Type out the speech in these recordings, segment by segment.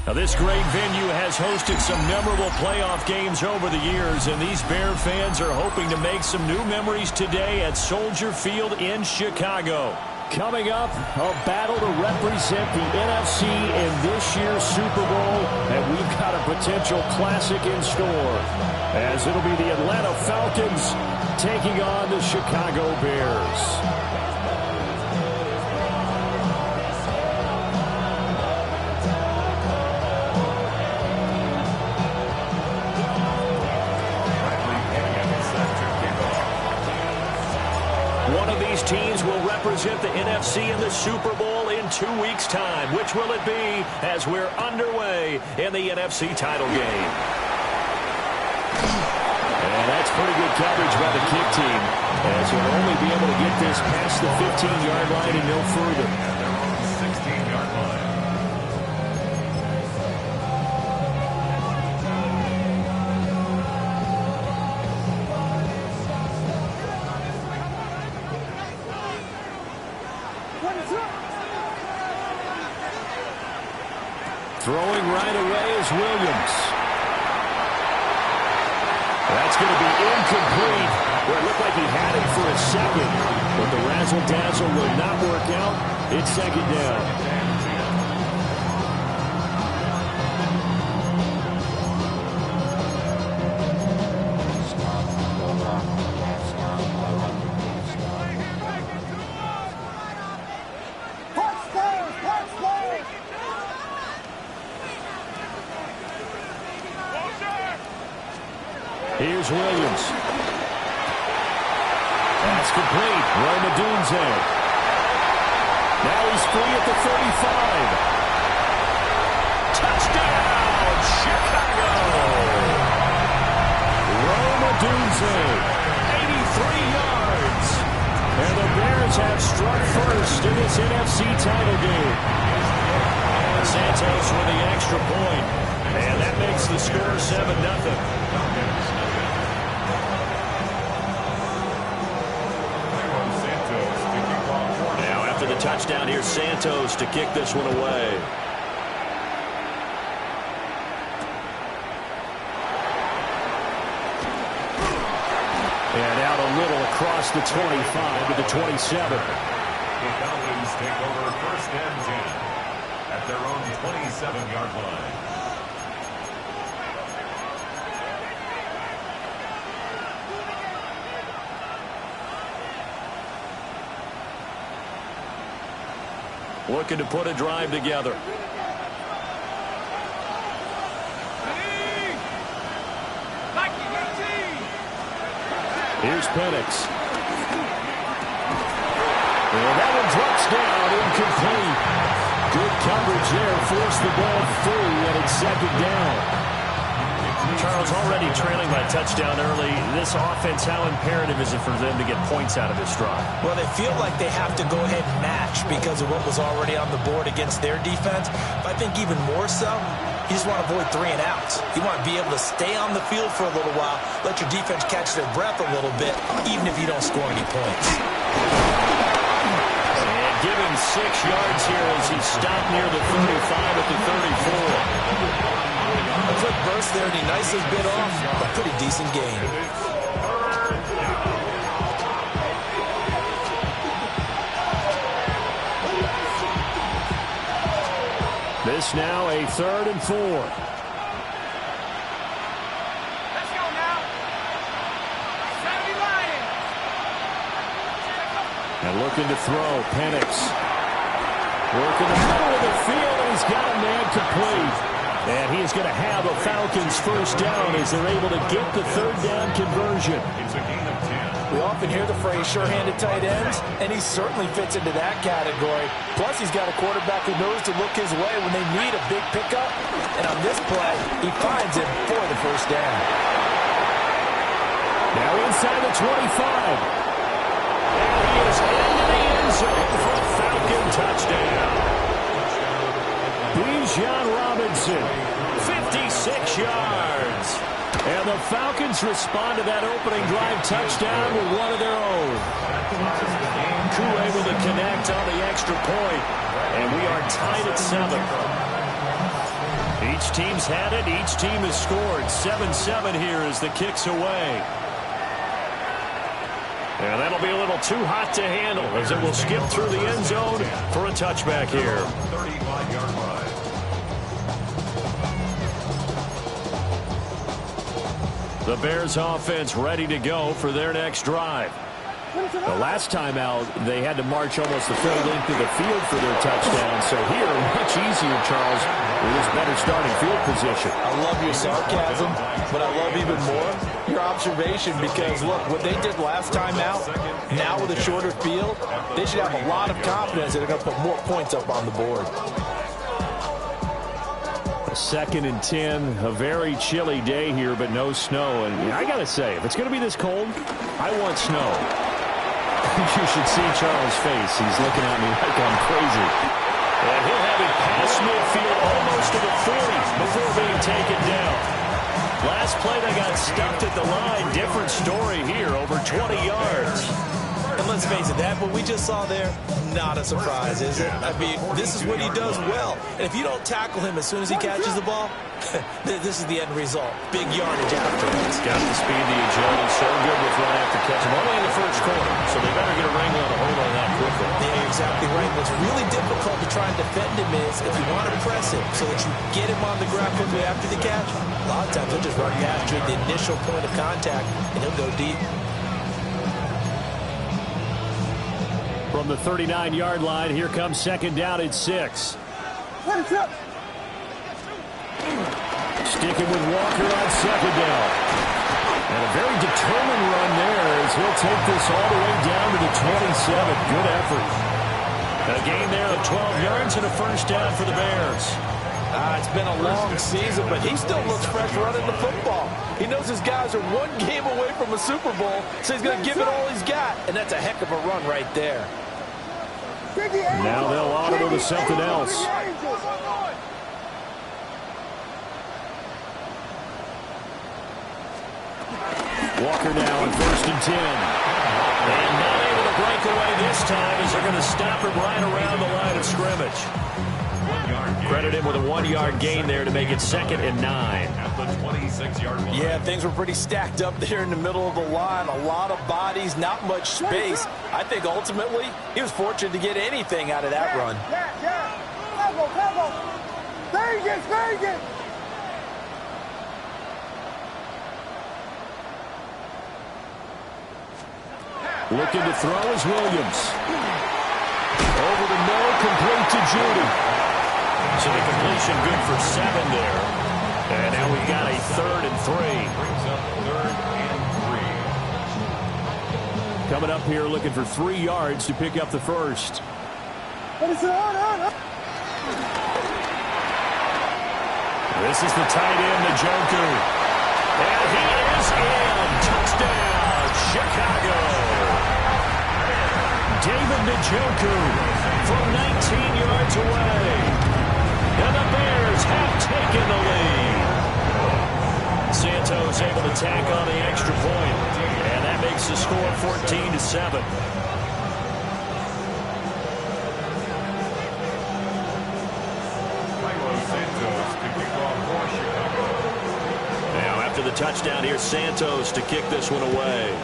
Now, this great venue has hosted some memorable playoff games over the years, and these Bear fans are hoping to make some new memories today at Soldier Field in Chicago. Coming up, a battle to represent the NFC in this year's Super Bowl, and we've got a potential classic in store, as it'll be the Atlanta Falcons taking on the Chicago Bears. One of these teams will represent the NFC in the Super Bowl in 2 weeks' time. Which will it be as we're underway in the NFC title game? And that's pretty good coverage by the kick team, as he'll only be able to get this past the 15-yard line and no further. At their own 16-yard line. Throwing right away is Williams. That's going to be incomplete. Well, it looked like he had it for a second, but the razzle-dazzle will not work out. It's second down. Here's Williams. That's complete. Rome Odunze. Now he's free at the 35. Touchdown, Chicago! Rome Odunze, 83 yards. And the Bears have struck first in this NFC title game. Santos with the extra point. And that makes the score 7-0. The touchdown here, Santos to kick this one away. And out a little across the 25 to the 27. The Falcons take over first and 10 at their own 27-yard line. Looking to put a drive together. Here's Penix. And that one drops down, incomplete. Good coverage there, forced the ball through, and it's second down. Charles, already trailing by touchdown early. This offense, how imperative is it for them to get points out of this drive? Well, they feel like they have to go ahead and match because of what was already on the board against their defense. But I think even more so, you just want to avoid 3 and outs. You want to be able to stay on the field for a little while, let your defense catch their breath a little bit, even if you don't score any points. And give him 6 yards here as he stopped near the 35 at the 34. A quick burst there, and he nicely bit off a pretty decent gain. This now a 3rd and 4. Let's go now. Saturday Lions. And looking to throw, Penix. Working the middle of the field, and he's got a man complete. And he is going to have a Falcons first down as they're able to get the 3rd down conversion. It's a gain of 10. We often hear the phrase sure-handed tight ends, and he certainly fits into that category. Plus, he's got a quarterback who knows to look his way when they need a big pickup. And on this play, he finds him for the first down. Now inside the 25. And he is into the end zone for a Falcon throws it. 56 yards. And the Falcons respond to that opening drive touchdown with one of their own. Koo able to connect on the extra point. And we are tied at 7. Each team's had it. Each team has scored. 7-7 here as the kick's away. And that'll be a little too hot to handle as it will skip through the end zone for a touchback here. 35-yard line. The Bears offense ready to go for their next drive. The last time out, they had to march almost the full length of the field for their touchdown. So here, much easier, Charles, with this better starting field position. I love your sarcasm, but I love even more your observation because, look, what they did last time out, now with a shorter field, they should have a lot of confidence that they're going to put more points up on the board. 2nd and 10, a very chilly day here, but no snow. And I got to say, if it's going to be this cold, I want snow. You should see Charles' face. He's looking at me like I'm crazy. And he'll have it past midfield almost to the 40 before being taken down. Last play, they got stuffed at the line. Different story here, over 20 yards. And let's face it, that what we just saw there, not a surprise, is it? I mean, this is what he does well. And if you don't tackle him as soon as he catches the ball, this is the end result. Big yardage afterwards. Got the speed, the agility, so good with run after catch. Only in the first quarter, so they better get a wrangle on a hold on that quickly. Yeah, you're exactly right. What's really difficult to try and defend him is if you want to press him so that you get him on the ground quickly after the catch, a lot of times he'll just run past you at the initial point of contact, and he'll go deep. From the 39-yard line, here comes 2nd down at 6. Sticking with Walker on 2nd down. And a very determined run there as he'll take this all the way down to the 27. Good effort. A gain there of 12 yards and a first down for the Bears. It's been a long season, but he still looks fresh running the football. He knows his guys are one game away from a Super Bowl, so he's going to give it all he's got. And that's a heck of a run right there. Now they'll audible to something else. Walker now on 1st and 10. And not able to break away this time as they're going to stop him right around the line of scrimmage. Credit him with a 1-yard gain there to make it 2nd and 9. At the 26-yard line. Yeah, things were pretty stacked up there in the middle of the line. A lot of bodies, not much space. I think ultimately he was fortunate to get anything out of that run. Vegas! Looking to throw is Williams. Over the middle, complete to Judy. So the completion good for 7 there. And now we've got a 3rd and 3. Brings up 3rd and 3. Coming up here looking for 3 yards to pick up the first. This is the tight end, Njoku. And he is in. Touchdown, Chicago. David Njoku from 19 yards away. And the Bears have taken the lead. Santos able to tack on the extra point. And that makes the score 14-7. Now after the touchdown, here's Santos to kick this one away.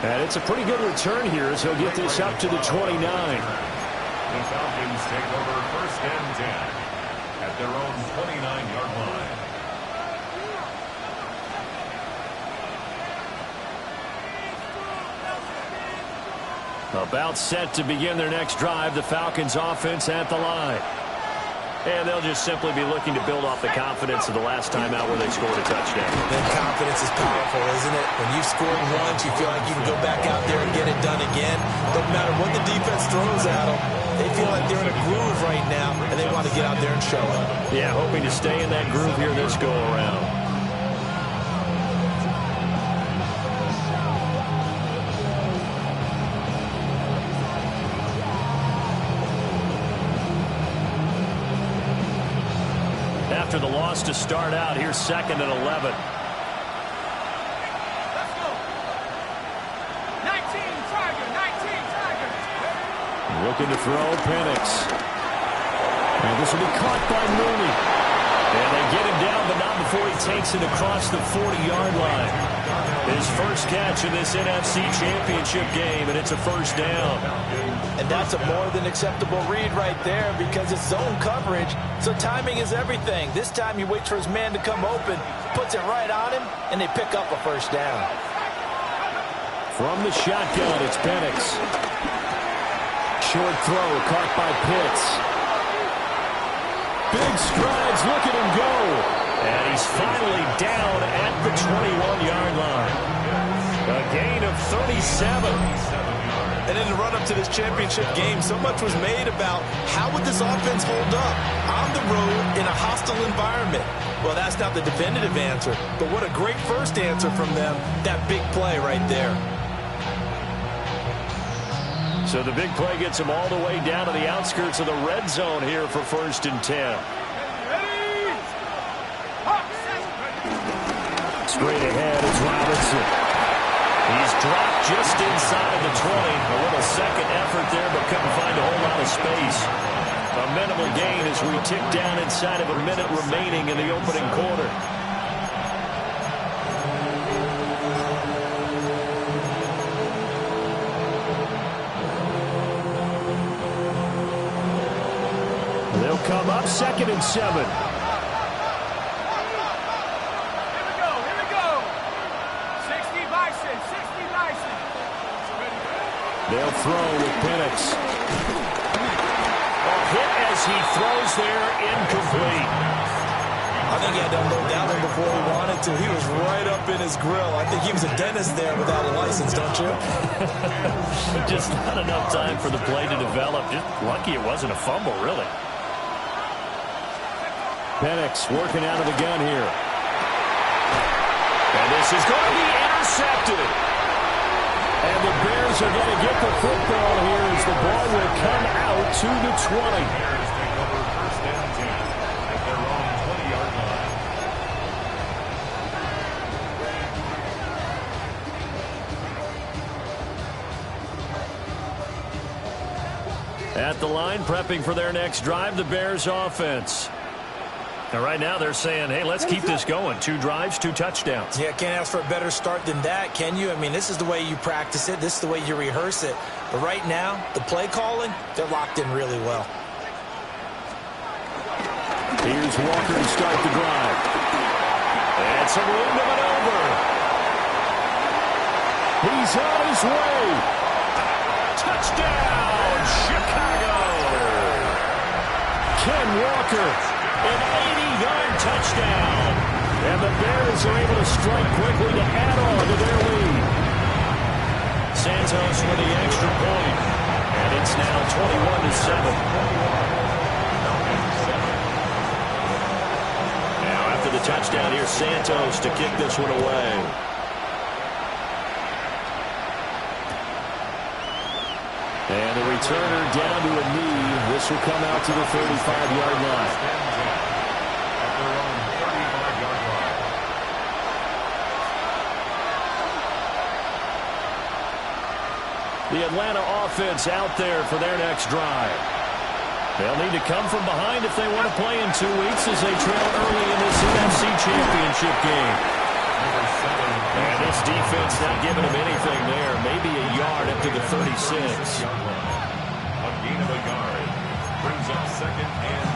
And it's a pretty good return here as he'll get this up to the 29. The Falcons take over 1st and 10 at their own 29-yard line. About set to begin their next drive, the Falcons offense at the line. And they'll just simply be looking to build off the confidence of the last time out where they scored a touchdown. That confidence is powerful, isn't it? When you've scored once, you feel like you can go back out there and get it done again. Doesn't matter what the defense throws at them. They feel like they're in a groove right now, and they want to get out there and show it. Yeah, hoping to stay in that groove here this go-around. after the loss to start out. Here's 2nd and 11. Let's go. 19 Tiger. Looking to throw, Penix. And this will be caught by Mooney. And they get him down, but not before he takes it across the 40-yard line. His first catch in this NFC Championship game, and it's a first down. And that's a more than acceptable read right there because it's zone coverage, so timing is everything. This time he waits for his man to come open, puts it right on him, and they pick up a first down. From the shotgun, it's Penix. Short throw, caught by Pitts. Big strides, look at him go. And he's finally down at the 21-yard line. A gain of 37. And in the run-up to this championship game, so much was made about how would this offense hold up on the road in a hostile environment. Well, that's not the definitive answer, but what a great first answer from them, that big play right there. So the big play gets him all the way down to the outskirts of the red zone here for 1st and 10. Straight ahead is Robinson. He's dropped just inside the 20. A little second effort there, but couldn't find a whole lot of space. A minimal gain as we tick down inside of a minute remaining in the opening quarter. They'll come up 2nd and 7. Here we go. 60 Bison. They'll throw with Penix. A hit as he throws there, incomplete. I think he had to unload that one before he wanted to. He was right up in his grill. I think he was a dentist there without a license, don't you? Just not enough time for the play to develop. Just lucky it wasn't a fumble, really. Penix working out of the gun here. And this is going to be intercepted. And the Bears are going to get the football here as the ball will come out to the 20. Bears take over 1st and 10 at their own 20-yard line. At the line, prepping for their next drive, the Bears offense. And right now they're saying, hey, let's keep this going. 2 drives, 2 touchdowns. Yeah, can't ask for a better start than that, can you? I mean, this is the way you practice it. This is the way you rehearse it. But right now, the play calling, they're locked in really well. Here's Walker to start the drive. And some room to maneuver. He's on his way. Touchdown, Chicago. Ken Walker, an 80-yard touchdown. And the Bears are able to strike quickly to add on to their lead. Santos with the extra point. And it's now 21-7. Now after the touchdown, here's Santos to kick this one away. And the returner down to a knee. This will come out to the 35-yard line. At their own 35-yard line. The Atlanta offense out there for their next drive. They'll need to come from behind if they want to play in 2 weeks as they trail early in this NFC Championship game. And this defense not giving them anything there. Maybe a yard up to the 36. A gain of a yard brings up 2nd and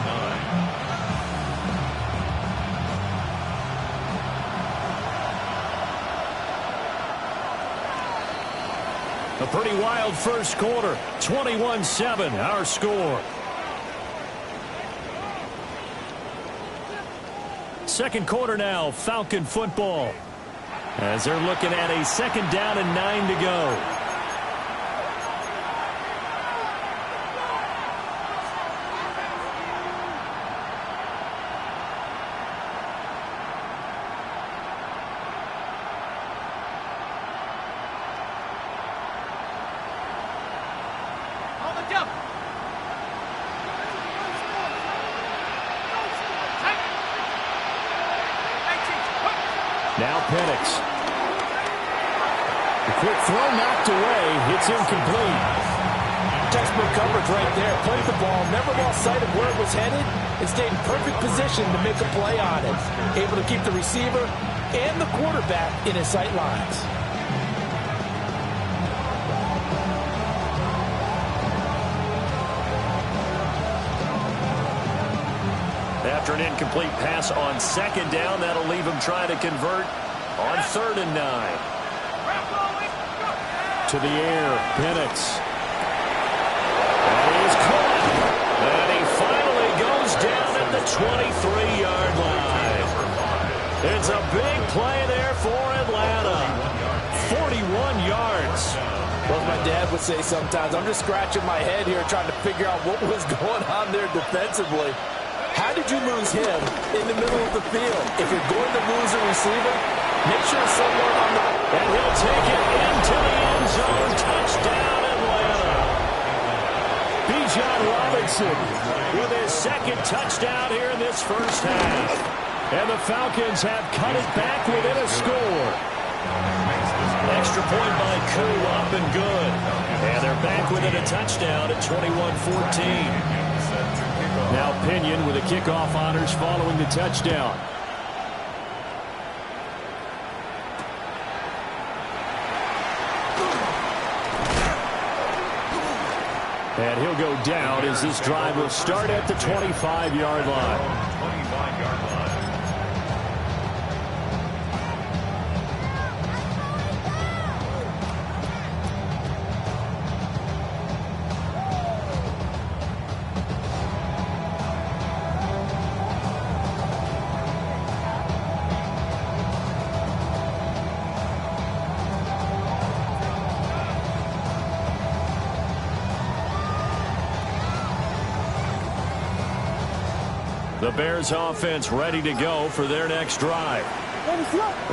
9. A pretty wild first quarter. 21-7, our score. Second quarter now, Falcon football. As they're looking at a 2nd down and 9 to go. On the jump. Now Penix. The quick throw knocked away. It's incomplete. Textbook coverage right there. Played the ball, never lost sight of where it was headed, and stayed in perfect position to make a play on it. Able to keep the receiver and the quarterback in his sight lines. After an incomplete pass on second down, that'll leave him trying to convert on 3rd and 9. To the air, Penix. And he's caught. And he finally goes down at the 23-yard line. It's a big play there for Atlanta. 41 yards. Well, as my dad would say sometimes, I'm just scratching my head here trying to figure out what was going on there defensively. How did you lose him in the middle of the field? If you're going to lose a receiver, make sure someone on the... And he'll take it into the end zone. Touchdown, Atlanta. Bijan Robinson with his second touchdown here in this first half. And the Falcons have cut it back within a score. Extra point by Koo, up and good. And they're back within a touchdown at 21-14. Now Pinion with the kickoff honors following the touchdown. And he'll go down as this drive will start at the 25-yard line. 25-yard line. The Bears offense ready to go for their next drive.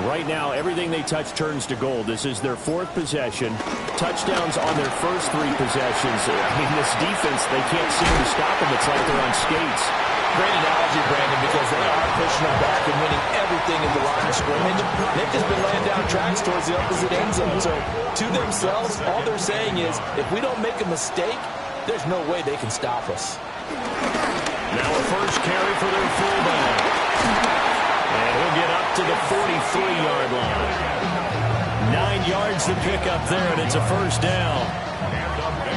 Right now, everything they touch turns to gold. This is their 4th possession. Touchdowns on their first 3 possessions. I mean, this defense, they can't seem to stop them. It's like they're on skates. Great analogy, Brandon, because they are pushing them back and winning everything in the line of scrimmage. They've just been laying down tracks towards the opposite end zone. So, to themselves, all they're saying is, if we don't make a mistake, there's no way they can stop us. Now a first carry for their fullback. And he'll get up to the 43-yard line. 9 yards to pick up there, and it's a first down.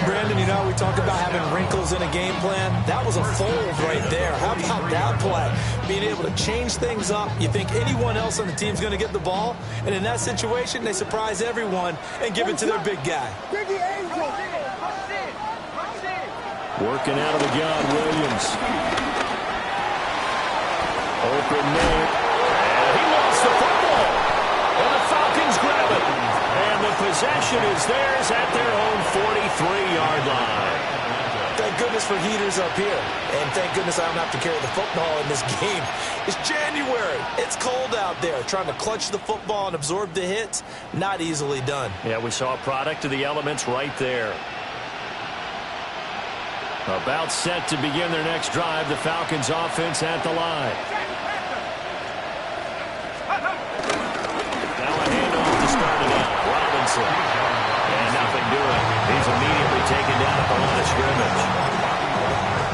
Brandon, you know, we talk about having wrinkles in a game plan. That was a fold right there. How about that play? Being able to change things up. You think anyone else on the team's going to get the ball, and in that situation, they surprise everyone and give it to their big guy. Working out of the gun, Williams. Open man. And he lost the football. And the Falcons grab it. And the possession is theirs at their own 43-yard line. Thank goodness for heaters up here. And thank goodness I don't have to carry the football in this game. It's January. It's cold out there. Trying to clutch the football and absorb the hits, not easily done. Yeah, we saw a product of the elements right there. About set to begin their next drive. The Falcons offense at the line. Now a handoff to start it out. Robinson. And nothing doing. He's immediately taken down at the line of scrimmage.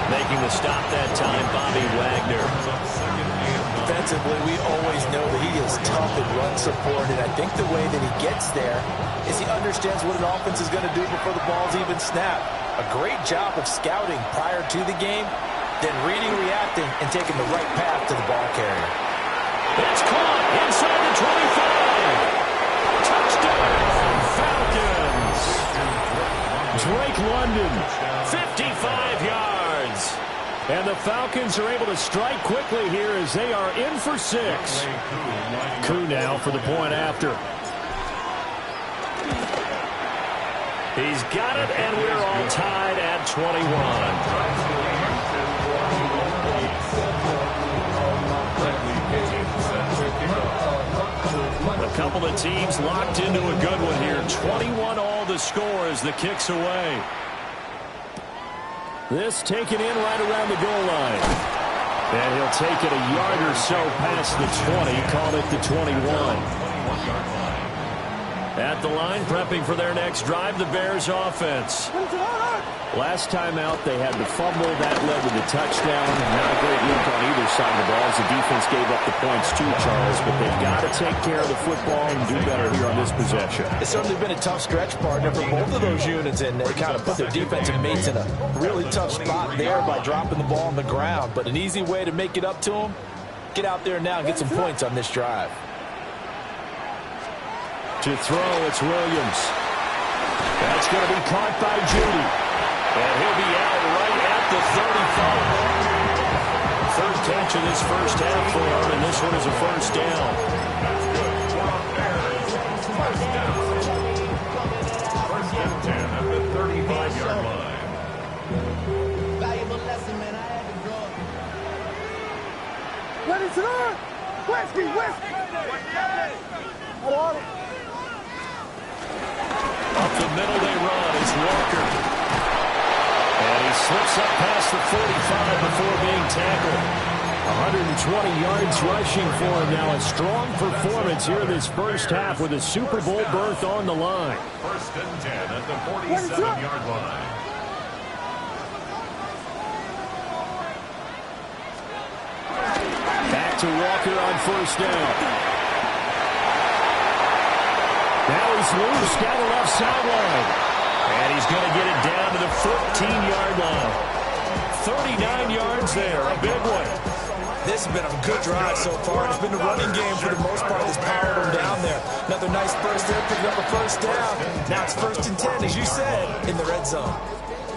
Making the stop that time, Bobby Wagner. Defensively, we always know that he is tough in run support, and I think the way that he gets there is he understands what an offense is going to do before the ball's even snapped. A great job of scouting prior to the game, then reading, reacting, and taking the right path to the ball carrier. It's caught inside the 25. Touchdown, Falcons. Drake London, 55 yards. And the Falcons are able to strike quickly here as they are in for 6. Koo now for the point after. He's got it, and we're all tied at 21. A couple of teams locked into a good one here. 21 all the score as the kick's away. This taken in right around the goal line. And he'll take it a yard or so past the 20, called it the 21. At the line, prepping for their next drive, the Bears offense. Last time out, they had the fumble. That led to the touchdown. Not a great look on either side of the ball as the defense gave up the points too, Charles. But they've got to take care of the football and do better here on this possession. It's certainly been a tough stretch, partner, for both of those units. And they kind of put their defensive mates in a really tough spot there by dropping the ball on the ground. But an easy way to make it up to them, get out there now and get some points on this drive. To throw, it's Williams. That's going to be caught by Judy. And he'll be out right at the 35. Third catch of this first half for him, and this one is a first down. That's good. First down. First and 10 at the 35-yard line. Valuable lesson, man. I had to draw. Ready to learn. Whiskey. I want it. Up the middle they run is Walker. And he slips up past the 45 before being tackled. 120 yards rushing for him now. A strong performance here this first half with a Super Bowl berth on the line. First and 10 at the 47-yard line. Back to Walker on first down. Now he's loose, got the left sideline. And he's going to get it down to the 14-yard line. 39 yards there, a big one. This has been a good drive so far. It's been the running game for the most part that's powered them down there. Another nice burst there, picking up a first down. Now it's first and 10, as you said, in the red zone.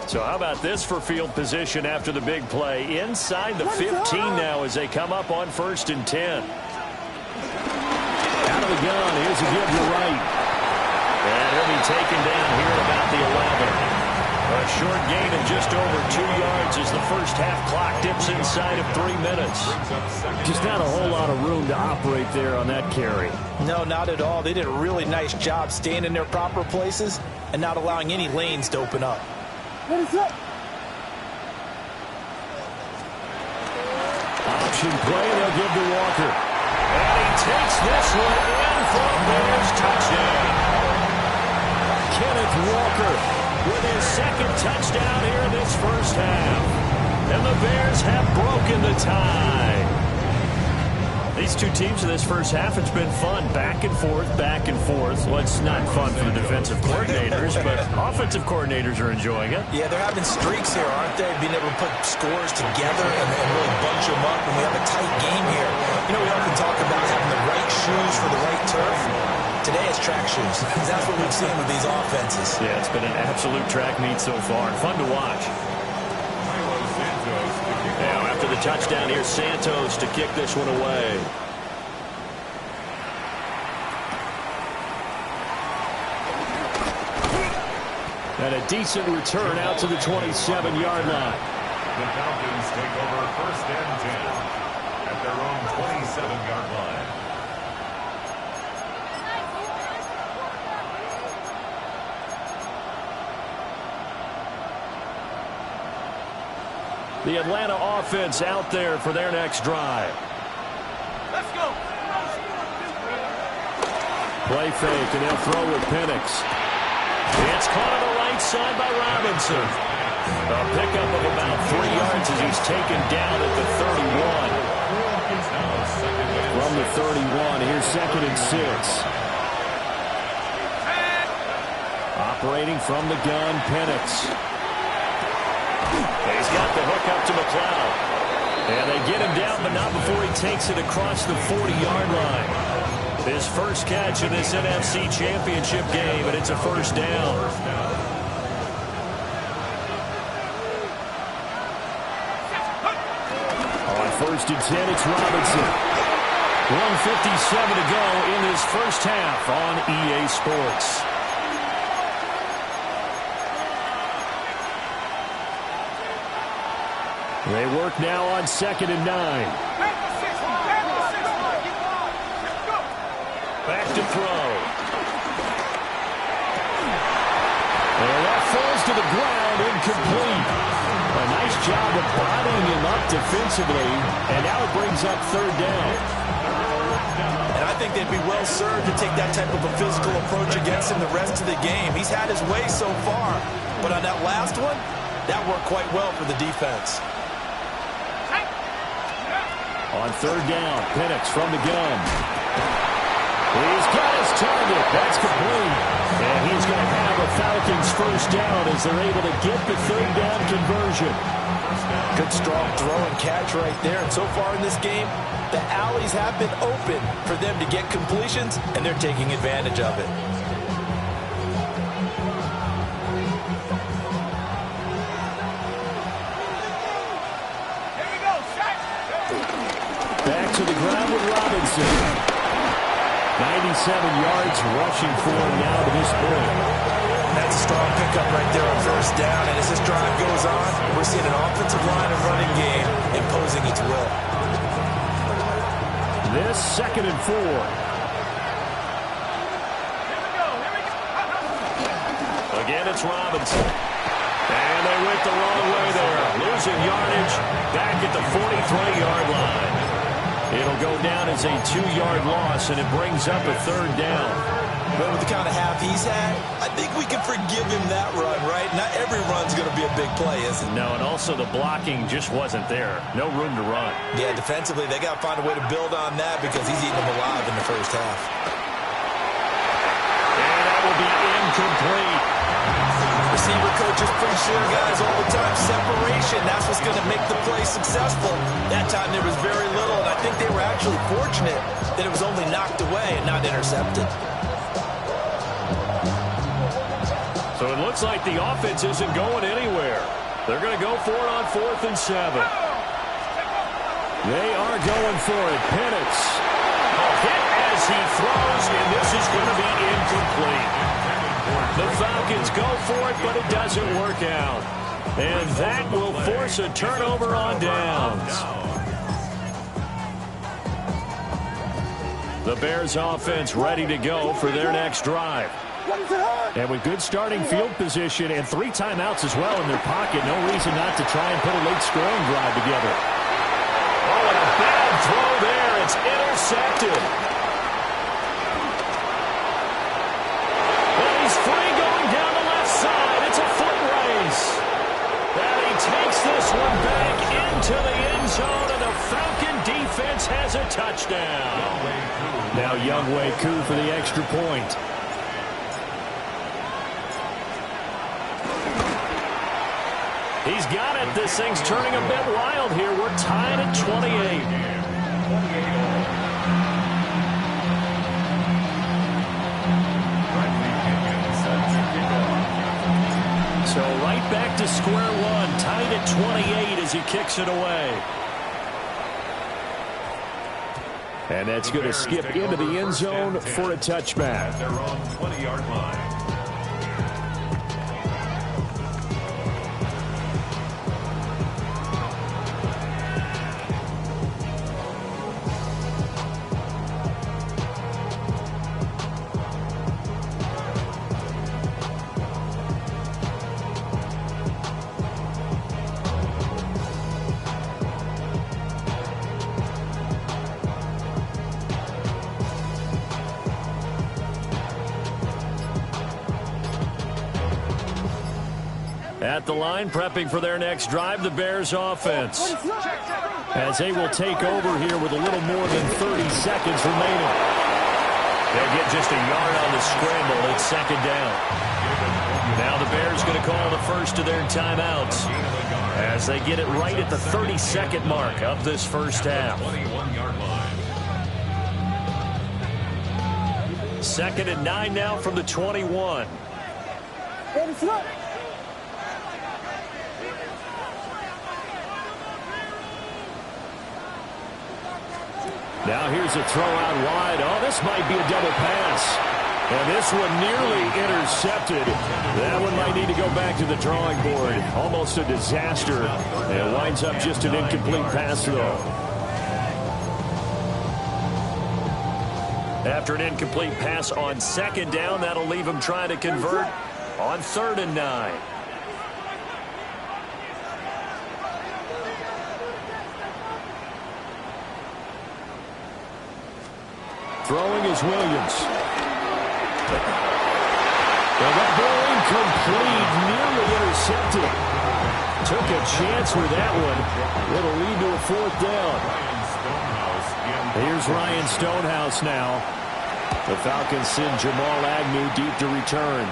So how about this for field position after the big play? Inside the 15 now as they come up on first and 10. Out of the gun, here's a give to right. And he'll be taken down here at about the 11. A short gain of just over 2 yards as the first half clock dips inside of 3 minutes. Just not a whole lot of room to operate there on that carry. No, not at all. They did a really nice job staying in their proper places and not allowing any lanes to open up. What is up? Option play, they'll give to Walker. And he takes this one in for a Bears touchdown. Kenneth Walker with his second touchdown here in this first half. And the Bears have broken the tie. These two teams in this first half, it's been fun. Back and forth, back and forth. Well, it's not fun for the defensive coordinators, but offensive coordinators are enjoying it. Yeah, they're having streaks here, aren't they? Being able to put scores together and really bunch them up. And we have a tight game here. You know, we often talk about having the right shoes for the right turf. Today it's track shoes. That's what we've seen with these offenses. Yeah, it's been an absolute track meet so far. Fun to watch. Now, after the touchdown, here's Santos to kick this one away. And a decent return out to the 27-yard line. The Falcons take over first and 10 at their own 27-yard line. The Atlanta offense out there for their next drive. Let's go. Play fake, and they'll throw with Penix. It's caught on the right side by Robinson. A pickup of about 3 yards as he's taken down at the 31. From the 31, here's second and 6. Operating from the gun, Penix. He's got the hook up to McLeod. And they get him down, but not before he takes it across the 40-yard line. His first catch in this NFC Championship game, and it's a first down. On first and 10, it's Robinson. 1:57 to go in this first half on EA Sports. They work now on second and 9. Back to throw. And that falls to the ground, incomplete. A nice job of bodying him up defensively, and now it brings up third down. And I think they'd be well served to take that type of a physical approach against him the rest of the game. He's had his way so far, but on that last one, that worked quite well for the defense. On third down, Penix from the gun. He's got his target. That's complete. And he's going to have a Falcons first down as they're able to get the third down conversion. Good strong throw and catch right there. And so far in this game, the alleys have been open for them to get completions, and they're taking advantage of it. Back to the ground with Robinson. 97 yards rushing for him now to this point. That's a strong pickup right there on first down. And as this drive goes on, we're seeing an offensive line and running game imposing its will. This 2nd and 4. Again, it's Robinson. And they went the wrong way there. Losing yardage back at the 43-yard line. It'll go down as a 2-yard loss, and it brings up a third down. But with the kind of half he's had, I think we can forgive him that run, right? Not every run's going to be a big play, is it? No, and also the blocking just wasn't there. No room to run. Yeah, defensively, they got to find a way to build on that because he's eating them alive in the first half. And that will be incomplete. Receiver coaches preach to their guys all the time. Separation, that's what's going to make the play successful. That time there was very little, and I think they were actually fortunate that it was only knocked away and not intercepted. So it looks like the offense isn't going anywhere. They're going to go for it on 4th and 7. They are going for it. Penix. A hit as he throws, and this is going to be incomplete. The Falcons go for it, but it doesn't work out. And that will force a turnover on downs. The Bears offense ready to go for their next drive. And with good starting field position and 3 timeouts as well in their pocket, no reason not to try and put a late scoring drive together. Oh, and a bad throw there. It's intercepted. And he's free going down the left side. It's a foot race. And he takes this one back into the end zone, and the Falcon defense has a touchdown. Now Younghoe Koo for the extra point. He's got it. This thing's turning a bit wild here. We're tied at 28. So right back to square one. Tied at 28 as he kicks it away. And that's going to skip into the end zone for a touchback. Their own 20-yard line. At the line, prepping for their next drive, the Bears offense. As they will take over here with a little more than 30 seconds remaining. They'll get just a yard on the scramble. It's 2nd down. Now the Bears going to call the first of their timeouts as they get it right at the 30-second mark of this first half. 21-yard line. 2nd and 9 now from the 21. Now here's a throw out wide. Oh, this might be a double pass. And this one nearly intercepted. That one might need to go back to the drawing board. Almost a disaster. And it winds up just an incomplete pass throw. After an incomplete pass on 2nd down, that'll leave him trying to convert on 3rd and 9. Throwing is Williams. And that ball incomplete, nearly intercepted. Took a chance with that one. It'll lead to a fourth down. Here's Ryan Stonehouse now. The Falcons send Jamal Agnew deep to return.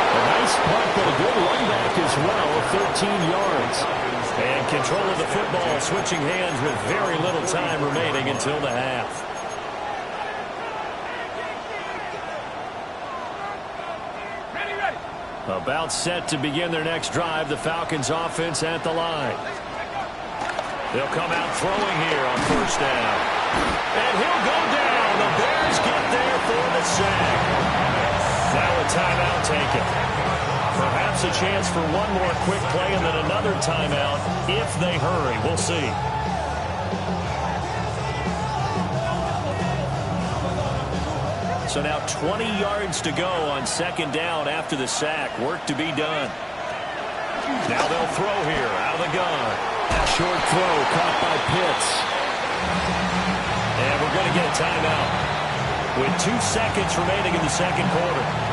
A nice punt, but a good run back as well, 13 yards. And control of the football, switching hands with very little time remaining until the half. About set to begin their next drive, the Falcons offense at the line. They'll come out throwing here on first down. And he'll go down. The Bears get there for the sack. Now a timeout taken. Perhaps a chance for one more quick play and then another timeout if they hurry. We'll see. So now 20 yards to go on second down after the sack. Work to be done. Now they'll throw here out of the gun. A short throw caught by Pitts. And we're going to get a timeout with 2 seconds remaining in the second quarter.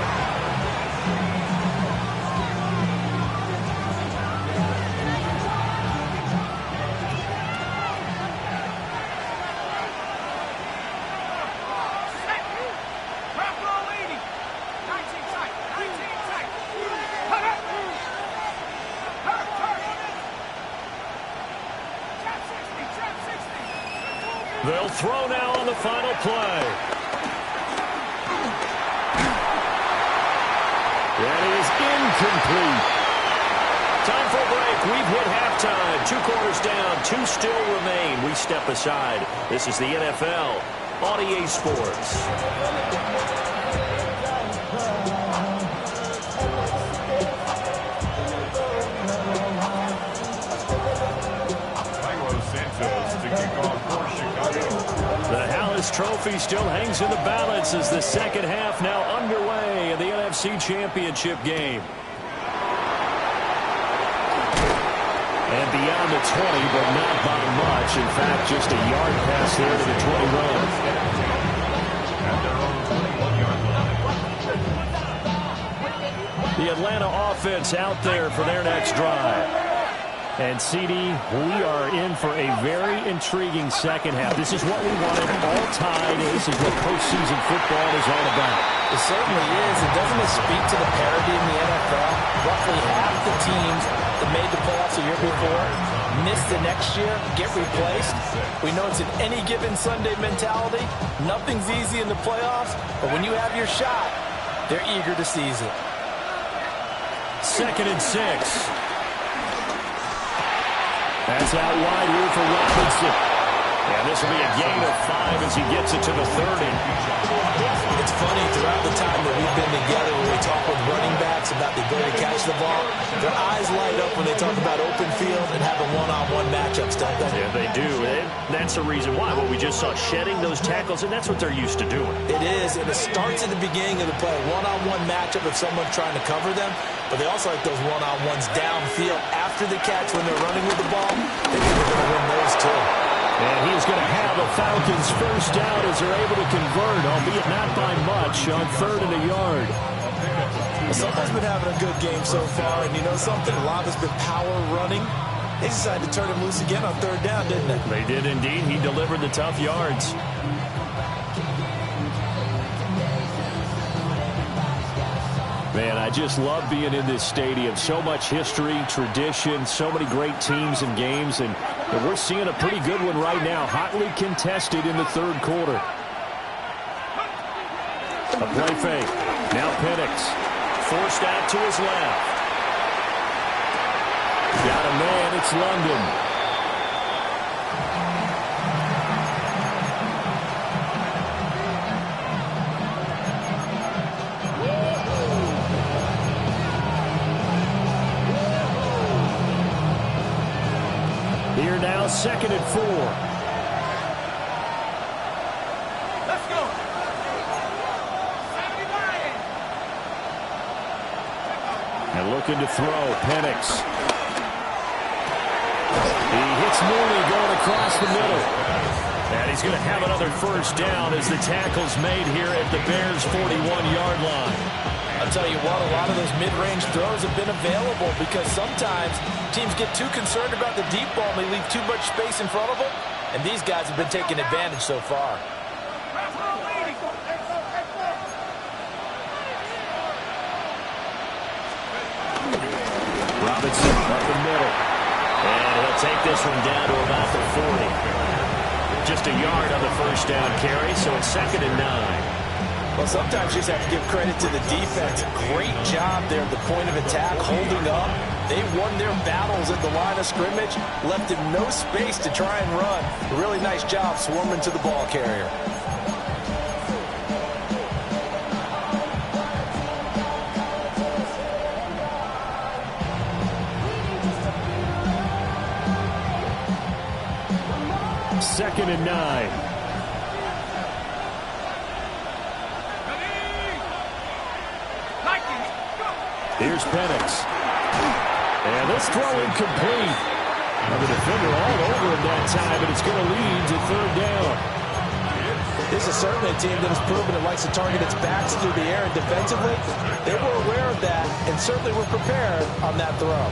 They'll throw now on the final play. That is incomplete. Time for a break. We've hit halftime. 2 quarters down. 2 still remain. We step aside. This is the NFL on EA Sports. The Hallis Trophy still hangs in the balance as the second half now underway in the NFC Championship game. And beyond the 20, but not by much. In fact, just a yard pass there to the 21. The Atlanta offense out there for their next drive. And, CD, we are in for a very intriguing second half. This is what we wanted all tied. This is what postseason football is all about. It certainly is. And doesn't it speak to the parity in the NFL? Roughly half the teams that made the playoffs the year before miss the next year, get replaced. We know it's an any given Sunday mentality. Nothing's easy in the playoffs, but when you have your shot, they're eager to seize it. 2nd and 6. That's out wide here for Robinson. And this will be a gain of 5 as he gets it to the 30. It's funny, throughout the time that we've been together, when we talk with running backs about the ability to catch the ball, their eyes light up when they talk about open field and having one-on-one matchups, don't they? Yeah, they do. And that's the reason why. Well, we just saw shedding those tackles, and that's what they're used to doing. It is, and it starts at the beginning of the play. One-on-one matchup if someone's trying to cover them, but they also like those one-on-ones downfield after the catch when they're running with the ball. They think they're going to win those too. And he's going to have the Falcons first down as they're able to convert, albeit not by much, on 3rd and a yard. Well, someone's been having a good game so far, and you know something? A lot has been power running. They decided to turn him loose again on 3rd down, didn't they? They did indeed. He delivered the tough yards. Man, I just love being in this stadium. So much history, tradition, so many great teams and games, and we're seeing a pretty good one right now, hotly contested in the 3rd quarter. A play fake. Now Penix. Forced out to his left. Got a man. It's London. Here now, 2nd and 4. Let's go. And looking to throw, Penix. He hits It's Mooney going across the middle. And he's going to have another first down as the tackle's made here at the Bears' 41-yard line. I'll tell you what, a lot of those mid-range throws have been available because sometimes teams get too concerned about the deep ball and they leave too much space in front of them. And these guys have been taking advantage so far. Robinson up the middle. And he'll take this one down to about the 40. Just a yard on the first down carry, so it's 2nd and 9. Well, sometimes you just have to give credit to the defense. Great job there at the point of attack, holding up. They won their battles at the line of scrimmage, left him no space to try and run. A really nice job swarming to the ball carrier. Second and 9. Here's Penix. And this throw incomplete. The defender all over him that time, and it's going to lead to 3rd down. This is certainly a team that has proven it likes to target its backs through the air, and defensively, they were aware of that and certainly were prepared on that throw.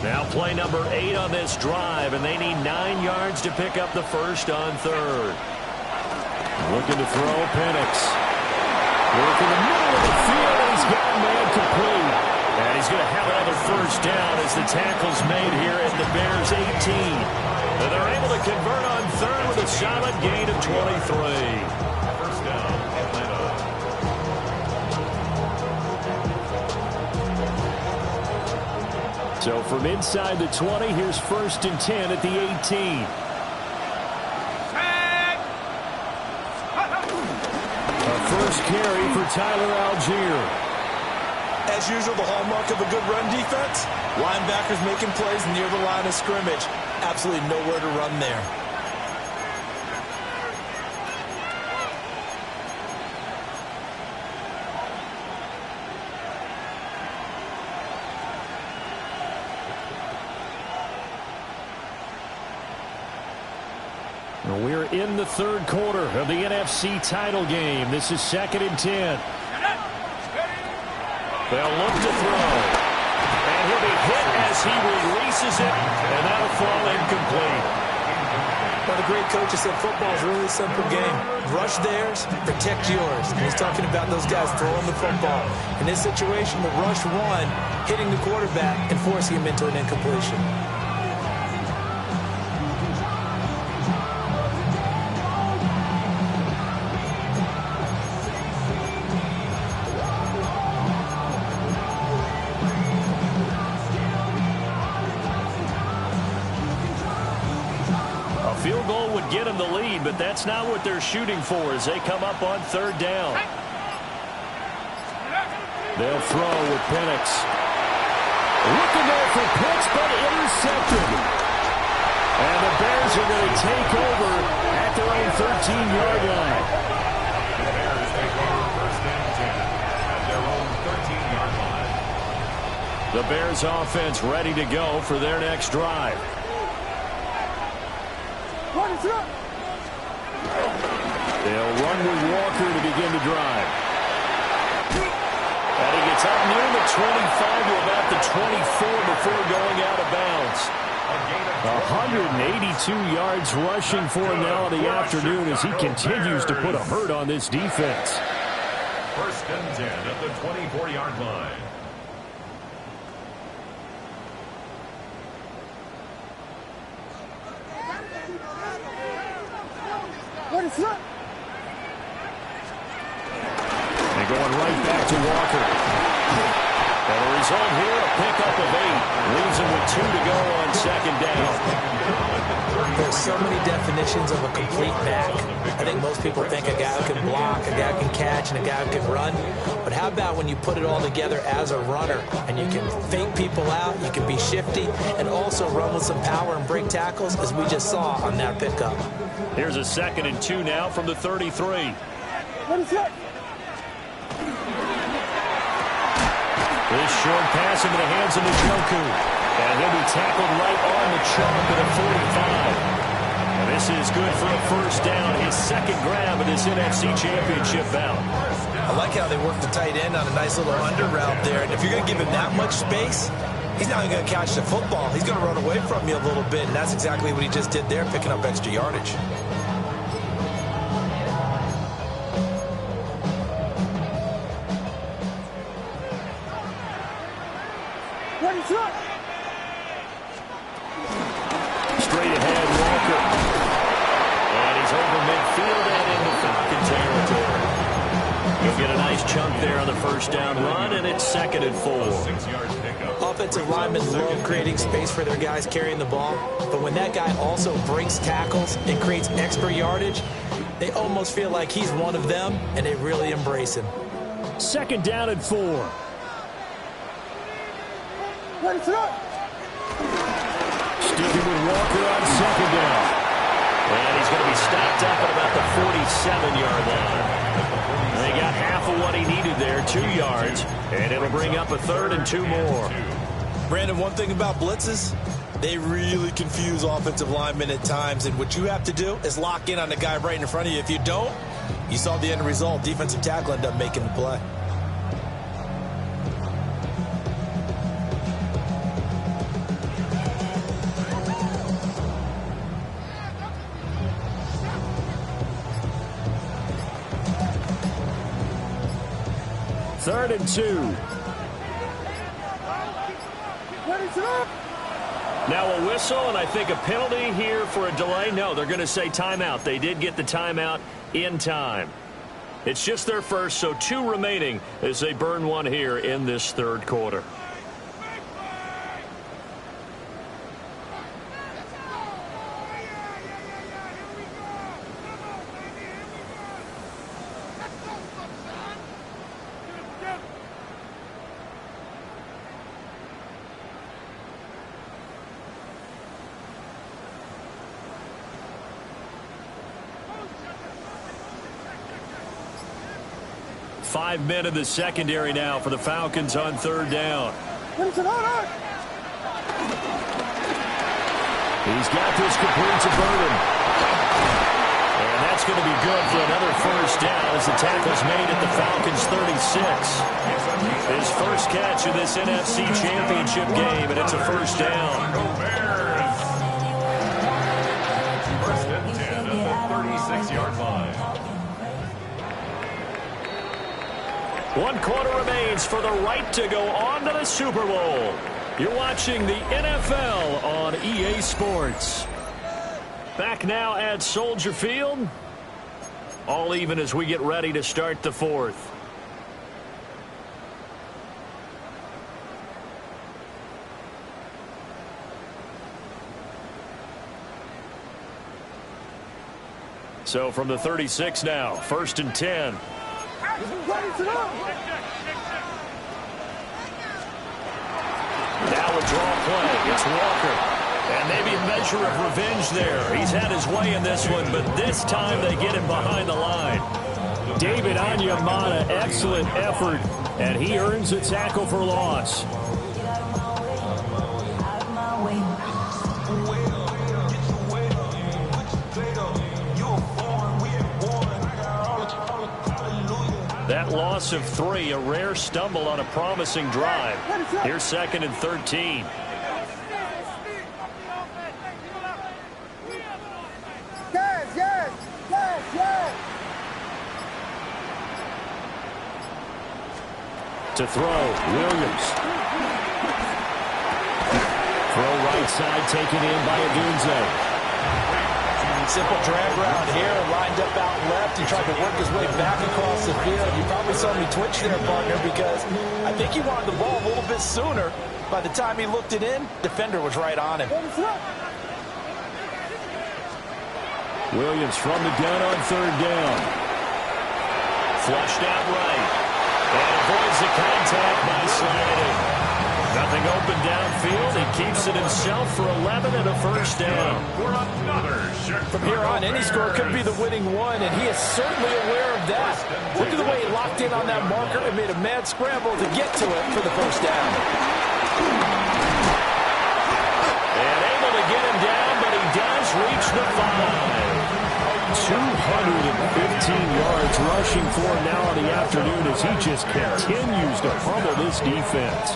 Now play number 8 on this drive, and they need 9 yards to pick up the first on 3rd. Looking to throw, Penix. Work in the middle of the field, and he's got a man complete. And he's going to have another first down as the tackle's made here at the Bears' 18. And they're able to convert on 3rd with a solid gain of 23. First down, Atlanta. So from inside the 20, here's 1st and 10 at the 18. A first carry for Tyler Algier. As usual, the hallmark of a good run defense, linebackers making plays near the line of scrimmage. Absolutely nowhere to run there. We're in the 3rd quarter of the NFC title game. This is 2nd and 10. They'll look to throw. And he'll be hit as he releases it, and that'll fall incomplete. But a great coach has said football is a really simple game. Rush theirs, protect yours. And he's talking about those guys throwing the football. In this situation, the rush one, hitting the quarterback and forcing him into an incompletion. Field goal would get them the lead, but that's not what they're shooting for as they come up on 3rd down. They'll throw with Penix. Looking there for Pitts, but intercepted. And the Bears are going to take over at their own 13-yard line. The Bears take over 1st and 10 at their own 13-yard line. The Bears offense ready to go for their next drive. They'll run with Walker to begin the drive. And he gets up near the 25 to about the 24 before going out of bounds. 182 yards rushing for him now in the afternoon as he continues to put a hurt on this defense. 1st and 10 at the 24-yard line. And going right back to Walker. And the result here, a pickup of 8. Leaves him with 2 to go on 2nd down. There's so many definitions of a complete back. I think most people think a guy who can block, a guy who can catch, and a guy who can run. But how about when you put it all together as a runner and you can fake people out, you can be shifty, and also run with some power and break tackles, as we just saw on that pickup. Here's a 2nd and 2 now from the 33. Ready, set. This short pass into the hands of Njoku. And he'll be tackled right on the chalk at a 45. And this is good for a first down. His second grab of this NFC Championship bout. I like how they work the tight end on a nice little under route there. And if you're going to give him that much space, he's not even going to catch the football. He's going to run away from you a little bit. And that's exactly what he just did there, picking up extra yardage. Ready, set. Straight ahead, Walker. And he's over midfield and into Falcon territory. He'll get a nice chunk there on the first down run, and it's 2nd and 4. 6-yard pickup. Offensive linemen love creating space for their guys carrying the ball, but when that guy also breaks tackles and creates extra yardage, they almost feel like he's one of them, and they really embrace him. 2nd down and 4. Ready, set. Sticking with Walker on 2nd down. And he's going to be stopped up at about the 47-yard line. They got half of what he needed there, 2 yards, and it'll bring up a 3rd and 2 more. Brandon, one thing about blitzes, they really confuse offensive linemen at times, and what you have to do is lock in on the guy right in front of you. If you don't, you saw the end result. Defensive tackle ended up making the play. Third and 2. Ready, set. Now a whistle, and I think a penalty here for a delay. No, they're going to say timeout. They did get the timeout in time. It's just their first, so 2 remaining as they burn one here in this 3rd quarter. Five men in the secondary now for the Falcons on 3rd down. Ready, set. All right. He's got this complete to Burden. And that's going to be good for another first down as the tackle's made at the Falcons' 36. His first catch of this NFC Championship game, and it's a first down. First and 10 at the 36-yard line. 1 quarter remains for the right to go on to the Super Bowl. You're watching the NFL on EA Sports. Back now at Soldier Field. All even as we get ready to start the 4th. So from the 36 now, 1st and 10. Ready, set. Now a draw play. It's Walker. And maybe a measure of revenge there. He's had his way in this one, but this time they get him behind the line. David Onyemata, excellent effort, and he earns a tackle for loss. That loss of 3, a rare stumble on a promising drive. Here's 2nd and 13. To throw, Williams. Throw right side taken in by Odunze. Simple drag route here, lined up out left. He tried to work his way back across the field. You probably saw me twitch there, partner, because I think he wanted the ball a little bit sooner. By the time he looked it in, defender was right on him. Williams from the gun on 3rd down. Flushed out right. And avoids the contact by sliding. Nothing open downfield. He keeps it himself for 11 and a first down. From here on, any score could be the winning one, and he is certainly aware of that. Look at the way he locked in on that marker and made a mad scramble to get to it for the first down. And able to get him down, but he does reach the 5. 215 yards rushing for him now in the afternoon as he just continues to pummel this defense.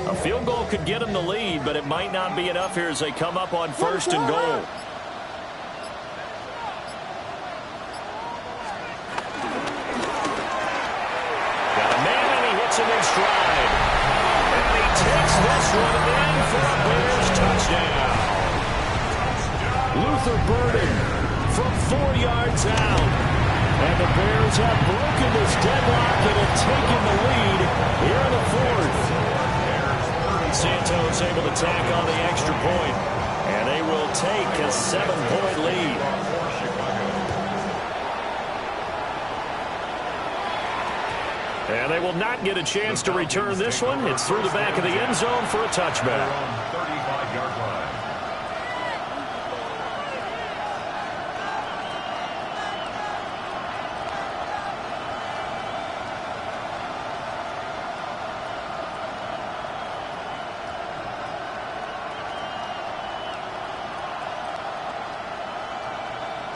A field goal could get him the lead, but it might not be enough here as they come up on first and goal. Got a man, and he hits him in stride. And he takes this one in for a Bears touchdown. Luther Burden from 4 yards out. And the Bears have broken this deadlock and have taken the lead here in the fourth. Santos able to tack on the extra point, and they will take a 7-point lead. And they will not get a chance to return this one. It's through the back of the end zone for a touchback. 35-yard line.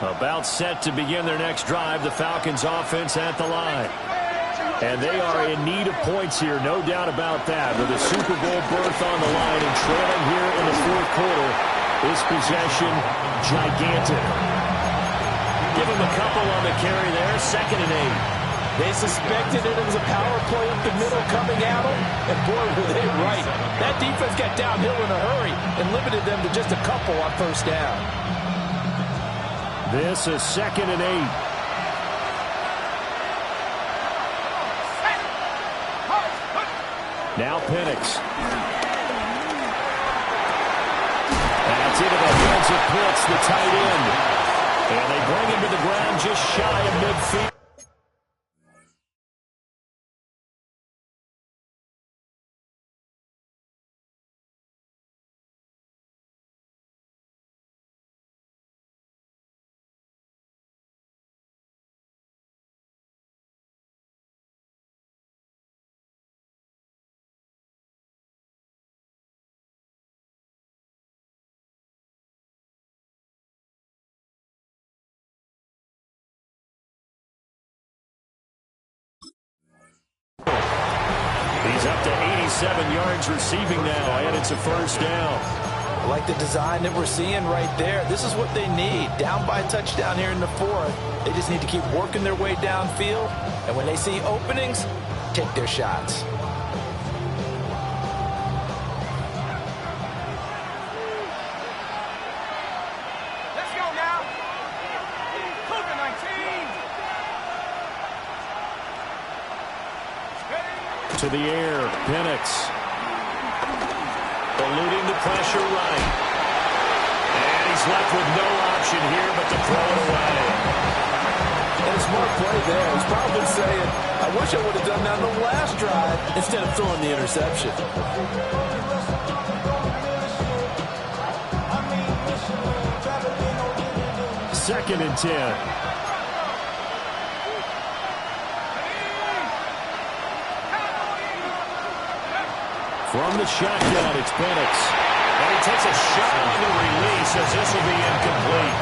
About set to begin their next drive, the Falcons offense at the line. And they are in need of points here, no doubt about that. With a Super Bowl berth on the line and trailing here in the fourth quarter, this possession gigantic. Give him a couple on the carry there, 2nd and 8. They suspected it was a power play up the middle coming at them, and boy, were they right. That defense got downhill in a hurry and limited them to just a couple on first down. This is 2nd and 8. Now Penix. That's into the hands of Pitts, the tight end. And they bring him to the ground just shy of midfield. He's up to 87 yards receiving now, and it's a first down. I like the design that we're seeing right there. This is what they need. Down by a touchdown here in the fourth. They just need to keep working their way downfield, and when they see openings, take their shots. Let's go now. Cougar 19. To the air, Penix. Eluding the pressure right. And he's left with no option here but to throw it away. And a smart play there. He's probably saying, I wish I would have done that on the last drive instead of throwing the interception. 2nd and 10. From the shotgun, it's Penix. And he takes a shot on the release as this will be incomplete.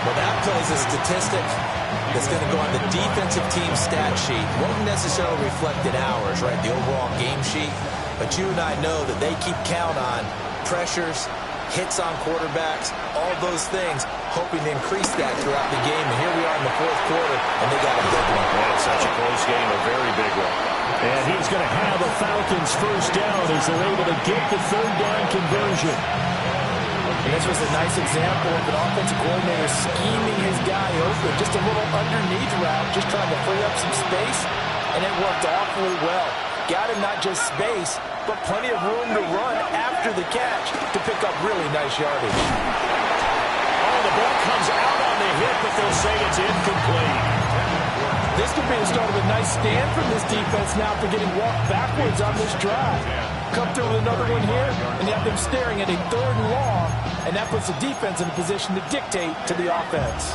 Well, that plays a statistic that's going to go on the defensive team stat sheet. Won't necessarily reflect in ours, right, the overall game sheet. But you and I know that they keep count on pressures, hits on quarterbacks, all those things, hoping to increase that throughout the game. And here we are in the fourth quarter, and they got a big one. Yeah, it's such a close game, a very big one. And he's going to have a Falcons first down as they're able to get the third down conversion. And this was a nice example of an offensive coordinator scheming his guy open. Just a little underneath route, just trying to free up some space, and it worked awfully well. Got him not just space, but plenty of room to run after the catch to pick up really nice yardage. Oh, the ball comes out on the hit, but they'll say it's incomplete. This could be the start of a nice stand from this defense now for getting walked backwards on this drive. Come through with another one here, and you have them staring at a 3rd and long, and that puts the defense in a position to dictate to the offense.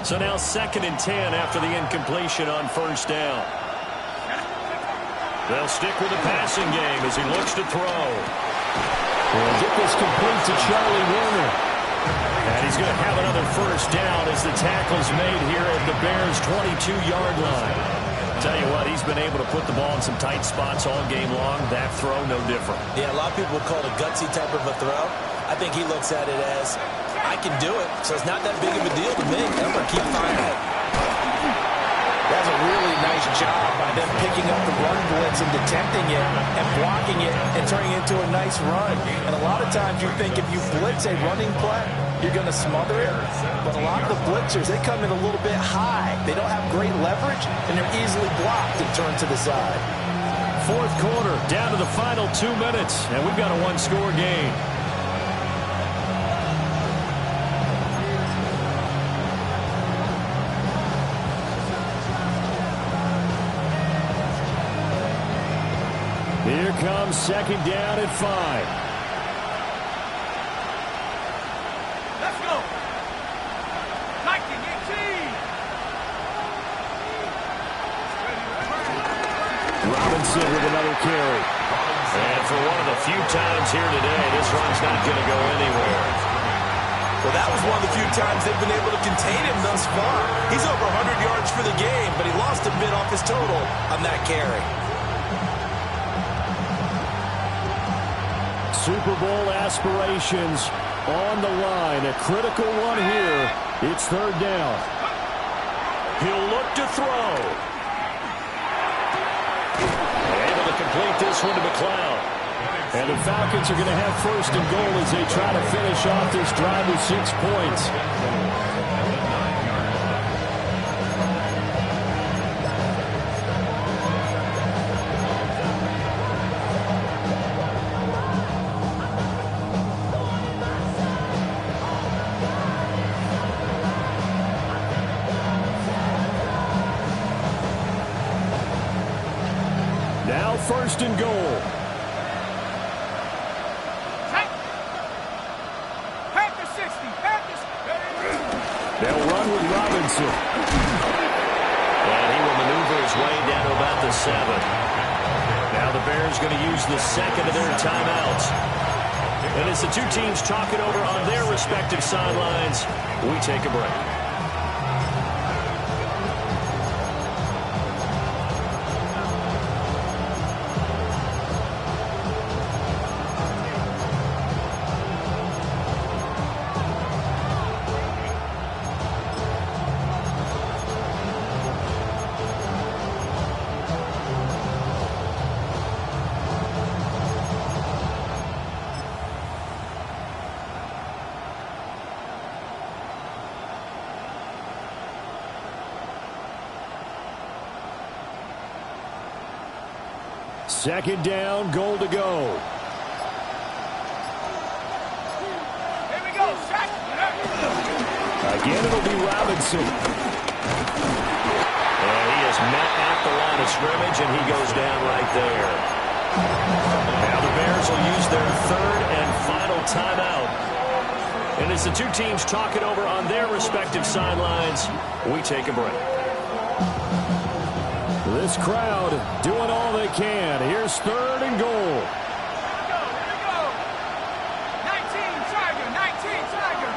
So now 2nd and 10 after the incompletion on 1st down. They'll stick with the passing game as he looks to throw. We'll get this complete to Charlie Warner. And he's going to have another 1st down as the tackle's made here at the Bears' 22-yard line. Tell you what, he's been able to put the ball in some tight spots all game long. That throw, no different. Yeah, a lot of people would call it a gutsy type of a throw. I think he looks at it as, I can do it, so it's not that big of a deal to me. I'm going to keep firing it. That's a really nice job by them picking up the run blitz and detecting it and blocking it and turning it into a nice run. And a lot of times you think if you blitz a running play, you're going to smother it. But a lot of the blitzers, they come in a little bit high. They don't have great leverage, and they're easily blocked and turned to the side. 4th quarter, down to the final 2 minutes, and we've got a 1-score game. Here comes 2nd down at 5. Let's go. 19-18. Robinson with another carry. And for one of the few times here today, this run's not going to go anywhere. Well, that was one of the few times they've been able to contain him thus far. He's over 100 yards for the game, but he lost a bit off his total on that carry. Super Bowl aspirations on the line. A critical one here. It's 3rd down. He'll look to throw. Able to complete this one to McLeod. And the Falcons are going to have 1st and goal as they try to finish off this drive with 6 points. Now 1st and goal. They'll run with Robinson. And he will maneuver his way down to about the 7. Now the Bears going to use the 2nd of their timeouts. And as the two teams talk it over on their respective sidelines, we take a break. Second down, goal to go. Here we go, Shaq. Again, it'll be Robinson. And he is met at the line of scrimmage, and he goes down right there. Now the Bears will use their 3rd and final timeout. And as the two teams talk it over on their respective sidelines, we take a break. This crowd doing all they can. Here's 3rd and goal. Here we go. 19 Tiger, 19 Tiger.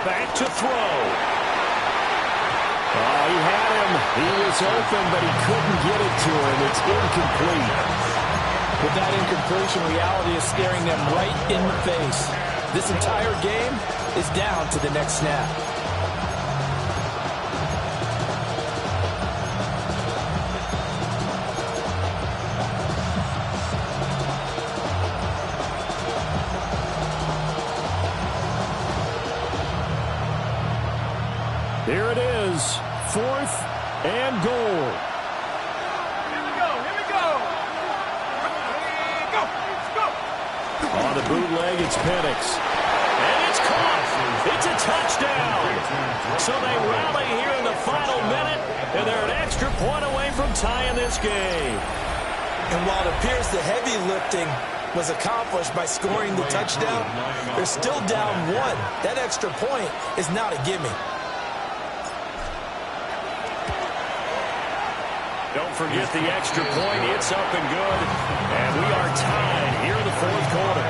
Back to throw. him. He was open, but he couldn't get it to him. It's incomplete. With that incompletion, reality is staring them right in the face. This entire game is down to the next snap. Here it is, 4th and goal. Here we go. Here we go. Go. Let's go. On the bootleg, it's Penix. And it's caught. It's a touchdown. So they rally here in the final minute, and they're an extra point away from tying this game. And while it appears the heavy lifting was accomplished by scoring the touchdown, they're still down 1. That extra point is not a gimme. Don't forget the extra point. It's up and good. And we are tied here in the 4th quarter.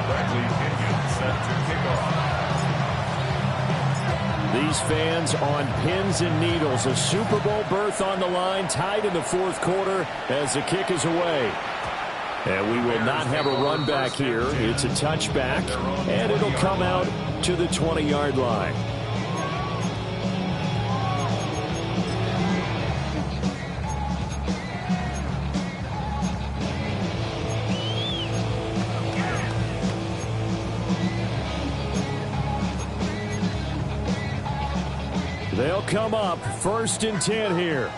Bradley Pinion set to kick off. These fans on pins and needles. A Super Bowl berth on the line, tied in the 4th quarter as the kick is away. And we will not have a run back here. It's a touchback, and it'll come out to the 20-yard line. They'll come up 1st and 10 here.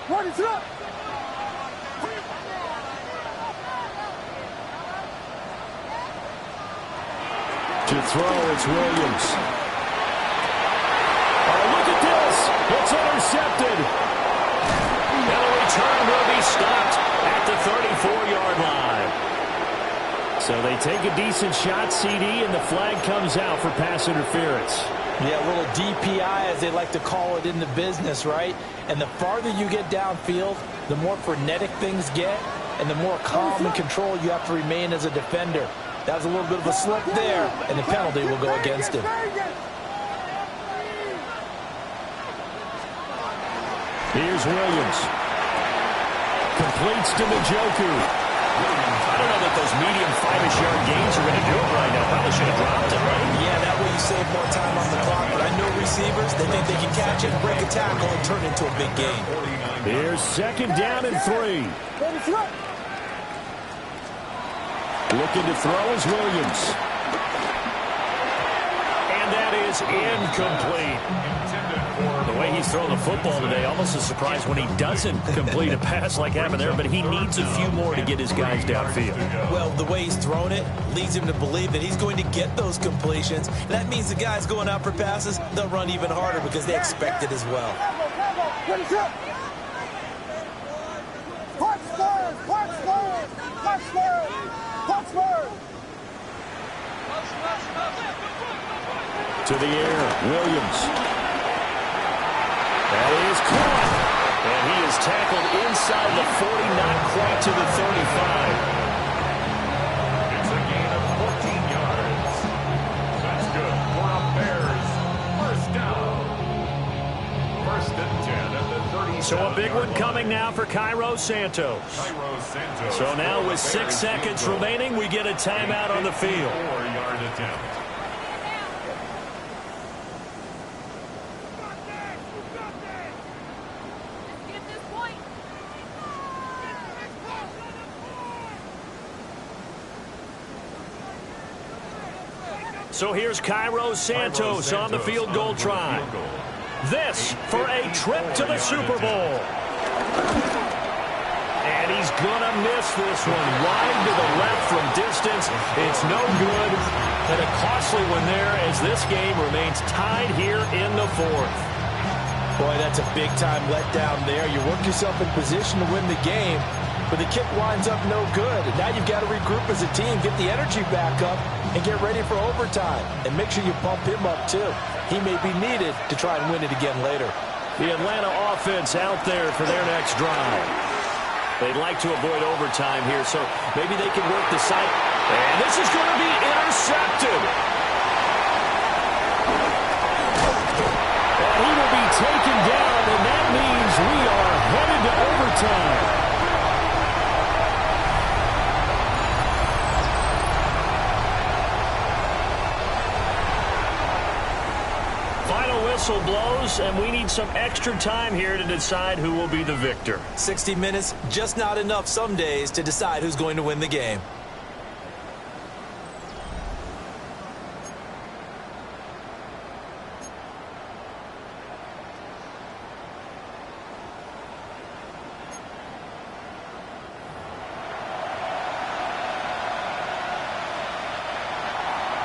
Ready, set up. To throw, it's Williams. Oh, look at this. It's intercepted. And the return will be stopped at the 34-yard line. So they take a decent shot, CD, and the flag comes out for pass interference. Yeah, a little DPI, as they like to call it in the business, right? And the farther you get downfield, the more frenetic things get, and the more calm and control you have to remain as a defender. That was a little bit of a slip there, and the penalty will go against him. Here's Williams. Completes to Njoku. I don't know that those medium 5-ish yard gains are going to do it right now. Probably should have dropped it, right? Yeah, that way you save more time on the clock. But I know receivers, they think they can catch it, break a tackle, and turn it into a big gain. Here's 2nd down and 3. Looking to throw is Williams. And that is incomplete. The way he's throwing the football today, almost a surprise when he doesn't complete a pass like happened there, but he needs a few more to get his guys downfield. Well, the way he's thrown it leads him to believe that he's going to get those completions. That means the guys going out for passes, they'll run even harder because they expect it as well. To the air, Williams. That is caught. And he is tackled inside the 40, not quite to the 35. It's a gain of 14 yards. That's good for a Bears first down. 1st and 10 at the 30. So a big one coming now for Cairo Santos. So now with 6 seconds remaining, we get a timeout on the field. 4-yard attempt. So here's Cairo Santos on the field goal try. This for a trip to the Super Bowl. And he's going to miss this one. Wide to the left from distance. It's no good. And a costly one there as this game remains tied here in the 4th. Boy, that's a big-time letdown there. You work yourself in position to win the game, but the kick winds up no good. And now you've got to regroup as a team, get the energy back up, and get ready for overtime. And make sure you bump him up, too. He may be needed to try and win it again later. The Atlanta offense out there for their next drive. They'd like to avoid overtime here, so maybe they can work the side. And this is going to be intercepted. And he will be taken down, and that means we are headed to overtime. Whistle blows, and we need some extra time here to decide who will be the victor. 60 minutes, just not enough some days to decide who's going to win the game.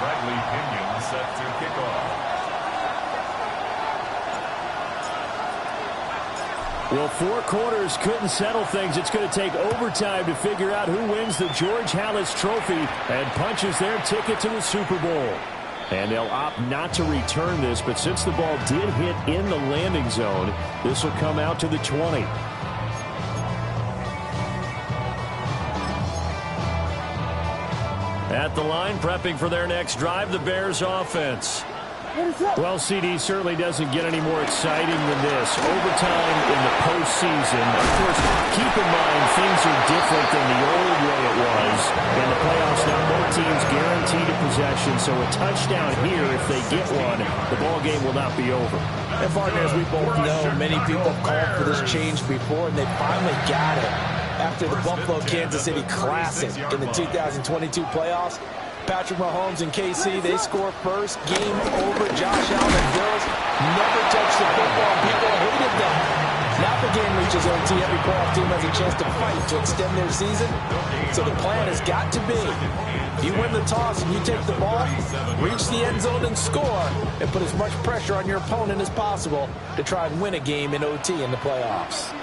Bradley Pinion set to kick off. Well, 4 quarters couldn't settle things. It's going to take overtime to figure out who wins the George Halas Trophy and punches their ticket to the Super Bowl. And they'll opt not to return this, but since the ball did hit in the landing zone, this will come out to the 20. At the line, prepping for their next drive, the Bears offense. Well, CD certainly doesn't get any more exciting than this. Overtime in the postseason. Of course, keep in mind things are different than the old way it was. In the playoffs, now both teams guaranteed a possession, so a touchdown here, if they get one, the ball game will not be over. And partners, we both know many people have called for this change before, and they finally got it. After the Buffalo-Kansas City Classic in the 2022 playoffs, Patrick Mahomes and KC, they score first. Game over. Josh Allen and Bills never touched the football. People hated them. Now the game reaches OT. Every playoff team has a chance to fight to extend their season. So the plan has got to be, if you win the toss and you take the ball, reach the end zone and score, and put as much pressure on your opponent as possible to try and win a game in OT in the playoffs.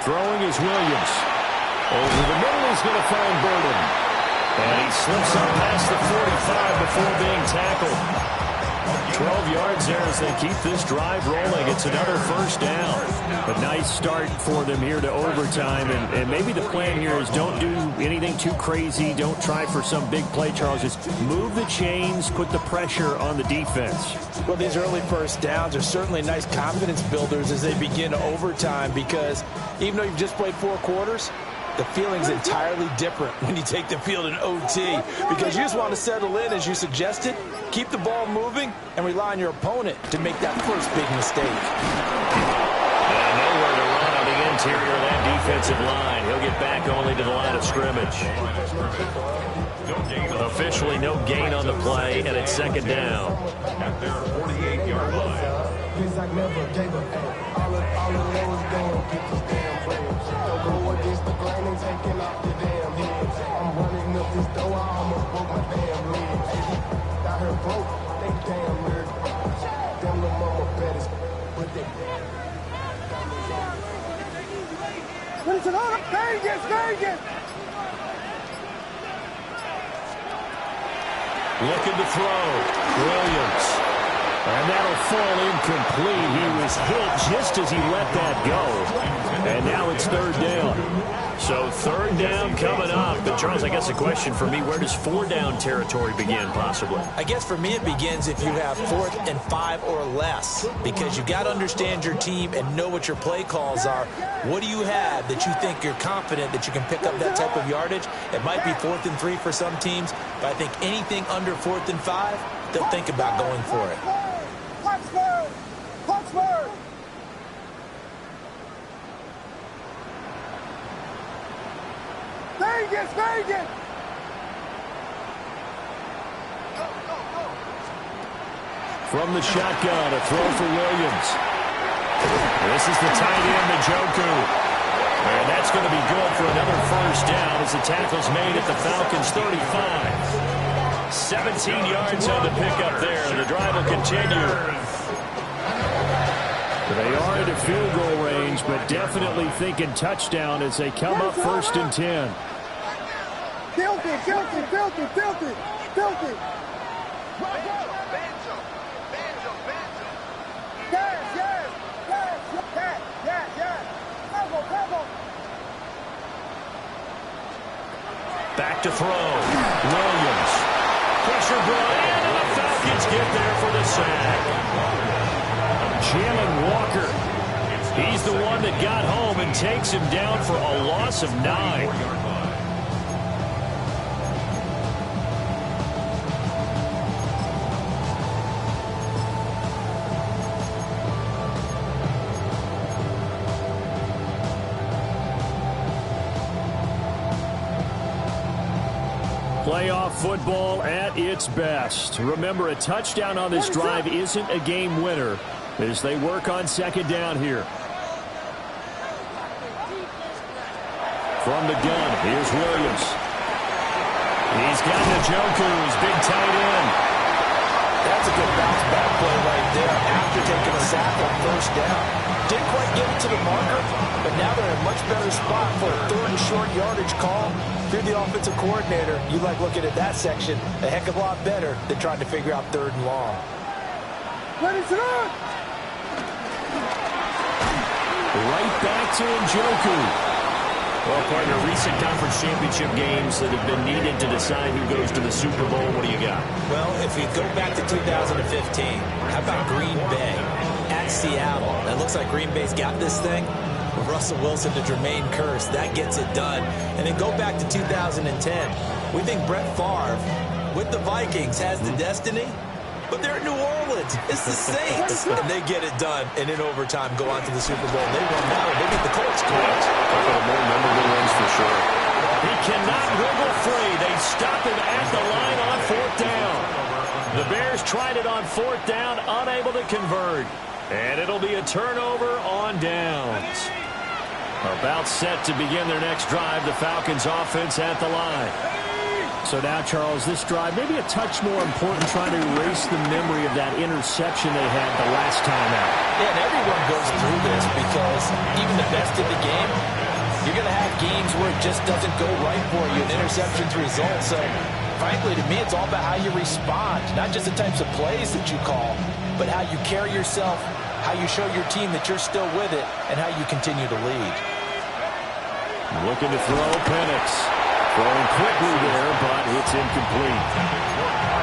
Throwing is Williams. Over the middle is going to find Burden. And he slips up past the 45 before being tackled. 12 yards there as they keep this drive rolling. It's another first down. A nice start for them here to overtime. And maybe the plan here is don't do anything too crazy. Don't try for some big play, Charles. Just move the chains, put the pressure on the defense. Well, these early first downs are certainly nice confidence builders as they begin overtime, because even though you've just played 4 quarters, the feeling's entirely different when you take the field in OT, because you just want to settle in, as you suggested, keep the ball moving, and rely on your opponent to make that first big mistake. And nowhere to run on the interior of that defensive line. He'll get back only to the line of scrimmage. Officially no gain on the play, and it's second down. At their 48-yard line. Vegas! Looking to throw. Williams. And that'll fall incomplete. He was hit just as he let that go. And now it's third down. So third down coming up. But Charles, I guess a question for me, where does 4 down territory begin possibly? I guess for me it begins if you have 4th and 5 or less, because you got to understand your team and know what your play calls are. What do you have that you think you're confident that you can pick up that type of yardage? It might be 4th and 3 for some teams, but I think anything under 4th and 5, they'll think about going for it. Vegas! From the shotgun, a throw for Williams. This is the tight end, Njoku. And that's going to be good for another first down as the tackle's made at the Falcons' 35. 17 yards on the pickup there. The drive will continue. They are into field goal range, but definitely thinking touchdown as they come up 1st and 10. Tilt it, tilt it, tilt it, tilt it, tilt it. Yes, yes, yes, yes, yes, yes. Cover, cover. Back to throw. Williams. Pressure brought in, and the Falcons get there for the sack. Jalen Walker. He's the one that got home and takes him down for a loss of 9. Playoff football at its best. Remember, a touchdown on this drive isn't a game winner as they work on 2nd down here. From the gun, here's Williams. He's got Njoku's big tight end. That's a good bounce back play right there after taking a sack on 1st down. Didn't quite get it to the marker, but now they're in a much better spot for a 3rd and short yardage call. If you're the offensive coordinator, you like looking at that section a heck of a lot better than trying to figure out 3rd and long. Ready to run. Right back to Njoku. Well, partner, recent conference championship games that have been needed to decide who goes to the Super Bowl. What do you got? Well, if we go back to 2015, how about Green Bay at Seattle? It looks like Green Bay's got this thing. Russell Wilson to Jermaine Kearse, that gets it done. And then go back to 2010. We think Brett Favre with the Vikings has the destiny, but they're in New Orleans. It's the Saints, and they get it done. And in overtime, go on to the Super Bowl. They won that one. They beat the Colts. Correct. A couple of more memorable ones for sure. He cannot wiggle free. They stop him at the line on 4th down. The Bears tried it on 4th down, unable to convert. And it'll be a turnover on downs. About set to begin their next drive, the Falcons offense at the line. So now, Charles, this drive maybe a touch more important, trying to erase the memory of that interception they had the last time out. Yeah, and everyone goes through this because even the best of the game, you're going to have games where it just doesn't go right for you, and interceptions result. So, frankly, to me, it's all about how you respond, not just the types of plays that you call, but how you carry yourself, how you show your team that you're still with it, and how you continue to lead. Looking to throw, Penix. Throwing quickly there, but it's incomplete.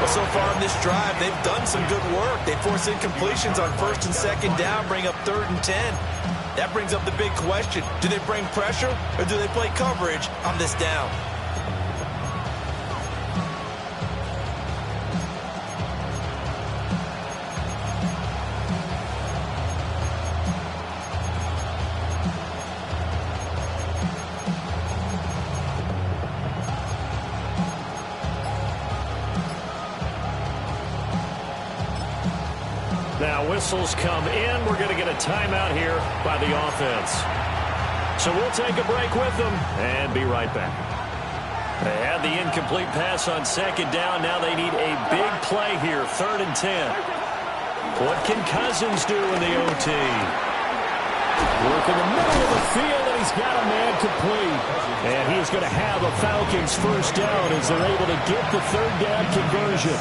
Well, so far in this drive, they've done some good work. They force incompletions on 1st and 2nd down, bring up 3rd and 10. That brings up the big question. Do they bring pressure, or do they play coverage on this down? Now whistles come in. We're going to get a timeout here by the offense. So we'll take a break with them and be right back. They had the incomplete pass on 2nd down. Now they need a big play here, 3rd and 10. What can Cousins do in the OT? Work in the middle of the field, and he's got a man complete. And he's going to have a Falcons 1st down as they're able to get the 3rd down conversion.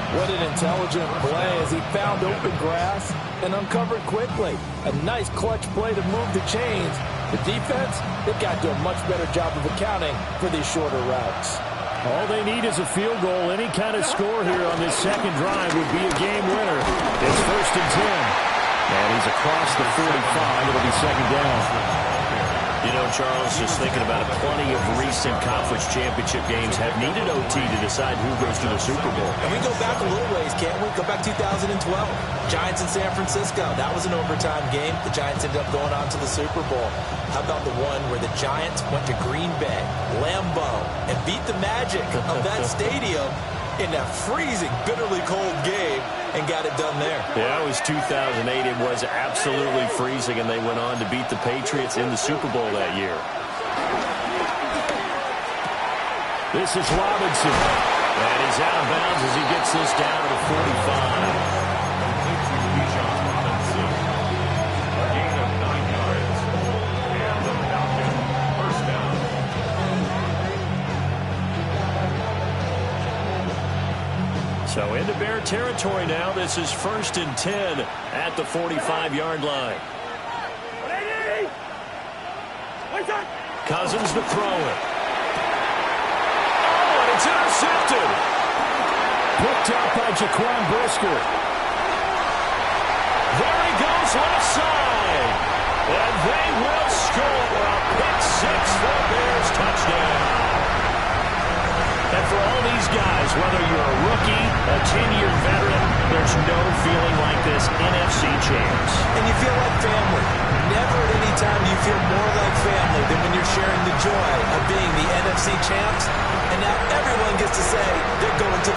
What an intelligent play as he found open grass and uncovered quickly. A nice clutch play to move the chains. The defense, they've got to do a much better job of accounting for these shorter routes. All they need is a field goal. Any kind of score here on this 2nd drive would be a game winner. It's 1st and 10. And he's across the 45. It'll be 2nd down. You know, Charles, just thinking about it, plenty of recent conference championship games have needed OT to decide who goes to the Super Bowl. And we go back a little ways, can't we? Go back 2012. Giants in San Francisco. That was an overtime game. The Giants ended up going on to the Super Bowl. How about the one where the Giants went to Green Bay, Lambeau, and beat the magic of that stadium in that freezing, bitterly cold game and got it done there. Yeah, it was 2008. It was absolutely freezing, and they went on to beat the Patriots in the Super Bowl that year. This is Robinson. And he's out of bounds as he gets this down to the 45. Complete to Bijan Robinson. A gain of 9 yards. And the Falcons first down. So into Bear territory now. This is 1st and 10 at the 45-yard line. Cousins to throw it. Oh, and it's intercepted. Picked up by Jaquan Brisker. There he goes left side. And they will score a pick six for a Bears touchdown. And for all these guys, whether you're a rookie, a 10-year veteran, there's no feeling like this NFC champs. And you feel like family. Never at any time do you feel more like family than when you're sharing the joy of being the NFC champs. And now everyone gets to say they're going to